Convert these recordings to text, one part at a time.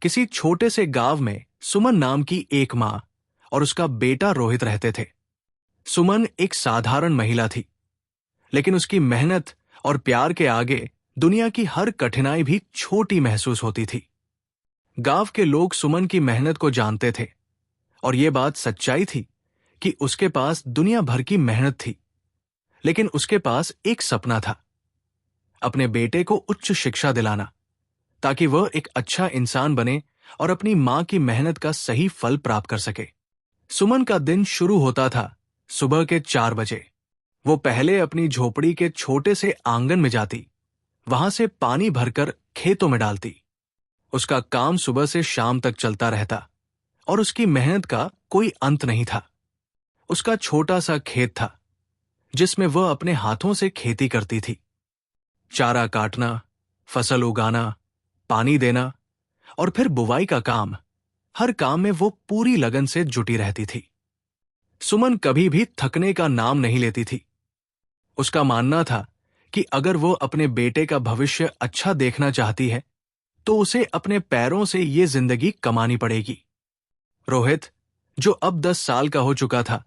किसी छोटे से गांव में सुमन नाम की एक मां और उसका बेटा रोहित रहते थे। सुमन एक साधारण महिला थी, लेकिन उसकी मेहनत और प्यार के आगे दुनिया की हर कठिनाई भी छोटी महसूस होती थी। गांव के लोग सुमन की मेहनत को जानते थे और ये बात सच्चाई थी कि उसके पास दुनिया भर की मेहनत थी, लेकिन उसके पास एक सपना था, अपने बेटे को उच्च शिक्षा दिलाना, ताकि वह एक अच्छा इंसान बने और अपनी मां की मेहनत का सही फल प्राप्त कर सके। सुमन का दिन शुरू होता था सुबह के 4 बजे। वो पहले अपनी झोपड़ी के छोटे से आंगन में जाती, वहां से पानी भरकर खेतों में डालती। उसका काम सुबह से शाम तक चलता रहता और उसकी मेहनत का कोई अंत नहीं था। उसका छोटा सा खेत था जिसमें वह अपने हाथों से खेती करती थी। चारा काटना, फसल उगाना, पानी देना और फिर बुवाई का काम, हर काम में वो पूरी लगन से जुटी रहती थी। सुमन कभी भी थकने का नाम नहीं लेती थी। उसका मानना था कि अगर वो अपने बेटे का भविष्य अच्छा देखना चाहती है तो उसे अपने पैरों से ये जिंदगी कमानी पड़ेगी। रोहित, जो अब 10 साल का हो चुका था,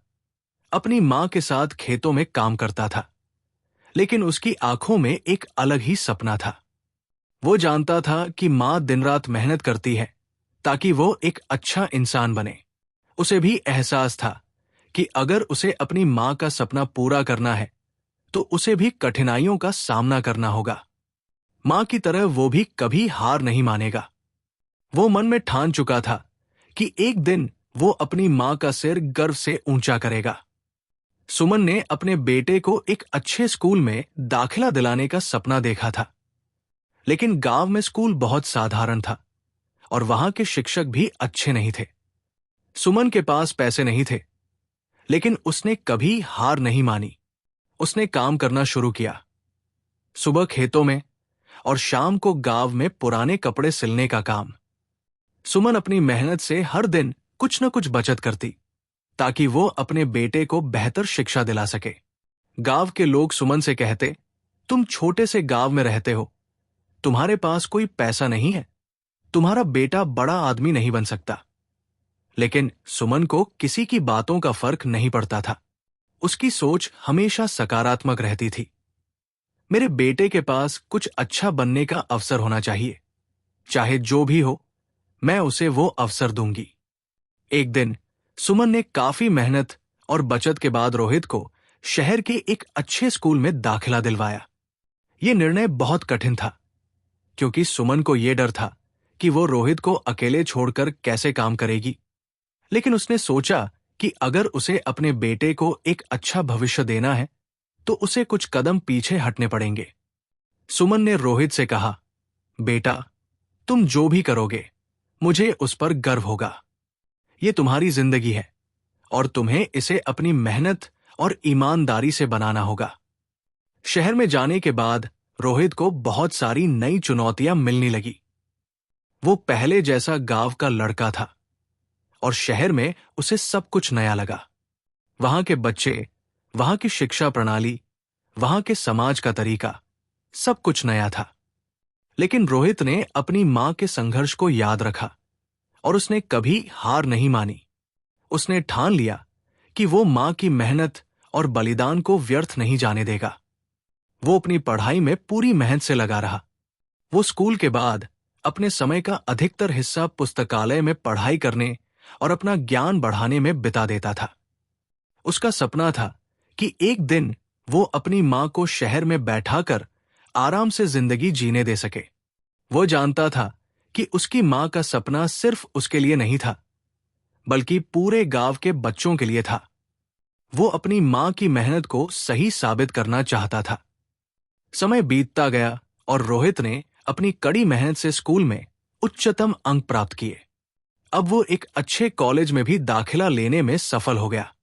अपनी मां के साथ खेतों में काम करता था, लेकिन उसकी आंखों में एक अलग ही सपना था। वो जानता था कि मां दिन रात मेहनत करती है ताकि वो एक अच्छा इंसान बने। उसे भी एहसास था कि अगर उसे अपनी मां का सपना पूरा करना है तो उसे भी कठिनाइयों का सामना करना होगा। मां की तरह वो भी कभी हार नहीं मानेगा। वो मन में ठान चुका था कि एक दिन वो अपनी मां का सिर गर्व से ऊंचा करेगा। सुमन ने अपने बेटे को एक अच्छे स्कूल में दाखिला दिलाने का सपना देखा था, लेकिन गांव में स्कूल बहुत साधारण था और वहां के शिक्षक भी अच्छे नहीं थे। सुमन के पास पैसे नहीं थे, लेकिन उसने कभी हार नहीं मानी। उसने काम करना शुरू किया, सुबह खेतों में और शाम को गांव में पुराने कपड़े सिलने का काम। सुमन अपनी मेहनत से हर दिन कुछ न कुछ बचत करती ताकि वो अपने बेटे को बेहतर शिक्षा दिला सके। गांव के लोग सुमन से कहते, तुम छोटे से गांव में रहते हो, तुम्हारे पास कोई पैसा नहीं है, तुम्हारा बेटा बड़ा आदमी नहीं बन सकता। लेकिन सुमन को किसी की बातों का फर्क नहीं पड़ता था। उसकी सोच हमेशा सकारात्मक रहती थी। मेरे बेटे के पास कुछ अच्छा बनने का अवसर होना चाहिए, चाहे जो भी हो, मैं उसे वो अवसर दूंगी। एक दिन सुमन ने काफी मेहनत और बचत के बाद रोहित को शहर के एक अच्छे स्कूल में दाखिला दिलवाया। यह निर्णय बहुत कठिन था, क्योंकि सुमन को यह डर था कि वो रोहित को अकेले छोड़कर कैसे काम करेगी। लेकिन उसने सोचा कि अगर उसे अपने बेटे को एक अच्छा भविष्य देना है तो उसे कुछ कदम पीछे हटने पड़ेंगे। सुमन ने रोहित से कहा, बेटा, तुम जो भी करोगे मुझे उस पर गर्व होगा। ये तुम्हारी जिंदगी है और तुम्हें इसे अपनी मेहनत और ईमानदारी से बनाना होगा। शहर में जाने के बाद रोहित को बहुत सारी नई चुनौतियां मिलने लगी। वो पहले जैसा गांव का लड़का था और शहर में उसे सब कुछ नया लगा। वहां के बच्चे, वहां की शिक्षा प्रणाली, वहां के समाज का तरीका, सब कुछ नया था। लेकिन रोहित ने अपनी मां के संघर्ष को याद रखा और उसने कभी हार नहीं मानी। उसने ठान लिया कि वो मां की मेहनत और बलिदान को व्यर्थ नहीं जाने देगा। वो अपनी पढ़ाई में पूरी मेहनत से लगा रहा। वो स्कूल के बाद अपने समय का अधिकतर हिस्सा पुस्तकालय में पढ़ाई करने और अपना ज्ञान बढ़ाने में बिता देता था। उसका सपना था कि एक दिन वो अपनी मां को शहर में बैठाकर आराम से जिंदगी जीने दे सके। वो जानता था कि उसकी मां का सपना सिर्फ उसके लिए नहीं था, बल्कि पूरे गांव के बच्चों के लिए था। वो अपनी मां की मेहनत को सही साबित करना चाहता था। समय बीतता गया और रोहित ने अपनी कड़ी मेहनत से स्कूल में उच्चतम अंक प्राप्त किए। अब वो एक अच्छे कॉलेज में भी दाखिला लेने में सफल हो गया।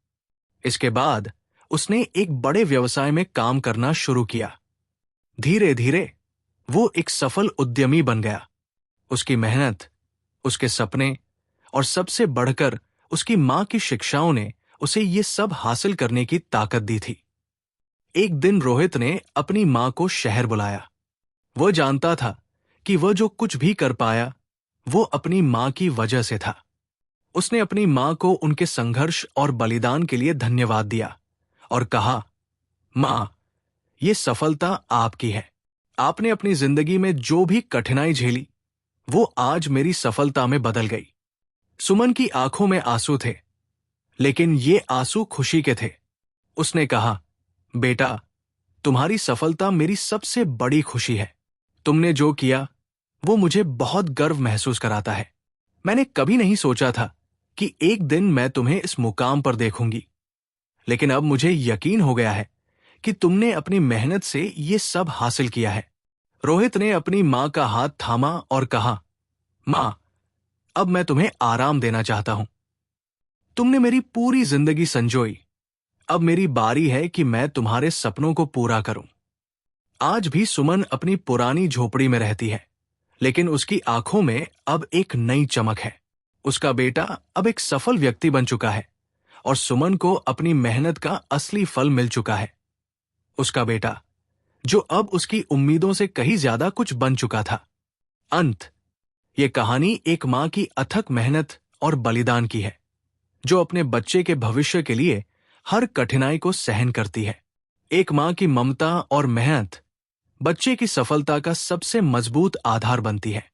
इसके बाद उसने एक बड़े व्यवसाय में काम करना शुरू किया। धीरे धीरे वो एक सफल उद्यमी बन गया। उसकी मेहनत, उसके सपने और सबसे बढ़कर उसकी मां की शिक्षाओं ने उसे ये सब हासिल करने की ताकत दी थी। एक दिन रोहित ने अपनी मां को शहर बुलाया। वह जानता था कि वह जो कुछ भी कर पाया वो अपनी मां की वजह से था। उसने अपनी मां को उनके संघर्ष और बलिदान के लिए धन्यवाद दिया और कहा, मां, ये सफलता आपकी है। आपने अपनी जिंदगी में जो भी कठिनाई झेली, वो आज मेरी सफलता में बदल गई। सुमन की आंखों में आंसू थे, लेकिन ये आंसू खुशी के थे। उसने कहा, बेटा, तुम्हारी सफलता मेरी सबसे बड़ी खुशी है। तुमने जो किया वो मुझे बहुत गर्व महसूस कराता है। मैंने कभी नहीं सोचा था कि एक दिन मैं तुम्हें इस मुकाम पर देखूंगी, लेकिन अब मुझे यकीन हो गया है कि तुमने अपनी मेहनत से ये सब हासिल किया है। रोहित ने अपनी मां का हाथ थामा और कहा, मां, अब मैं तुम्हें आराम देना चाहता हूं। तुमने मेरी पूरी जिंदगी संजोई। अब मेरी बारी है कि मैं तुम्हारे सपनों को पूरा करूं। आज भी सुमन अपनी पुरानी झोपड़ी में रहती है, लेकिन उसकी आंखों में अब एक नई चमक है। उसका बेटा अब एक सफल व्यक्ति बन चुका है और सुमन को अपनी मेहनत का असली फल मिल चुका है। उसका बेटा, जो अब उसकी उम्मीदों से कहीं ज्यादा कुछ बन चुका था। अंत। ये कहानी एक मां की अथक मेहनत और बलिदान की है, जो अपने बच्चे के भविष्य के लिए हर कठिनाई को सहन करती है। एक मां की ममता और मेहनत बच्चे की सफलता का सबसे मजबूत आधार बनती है।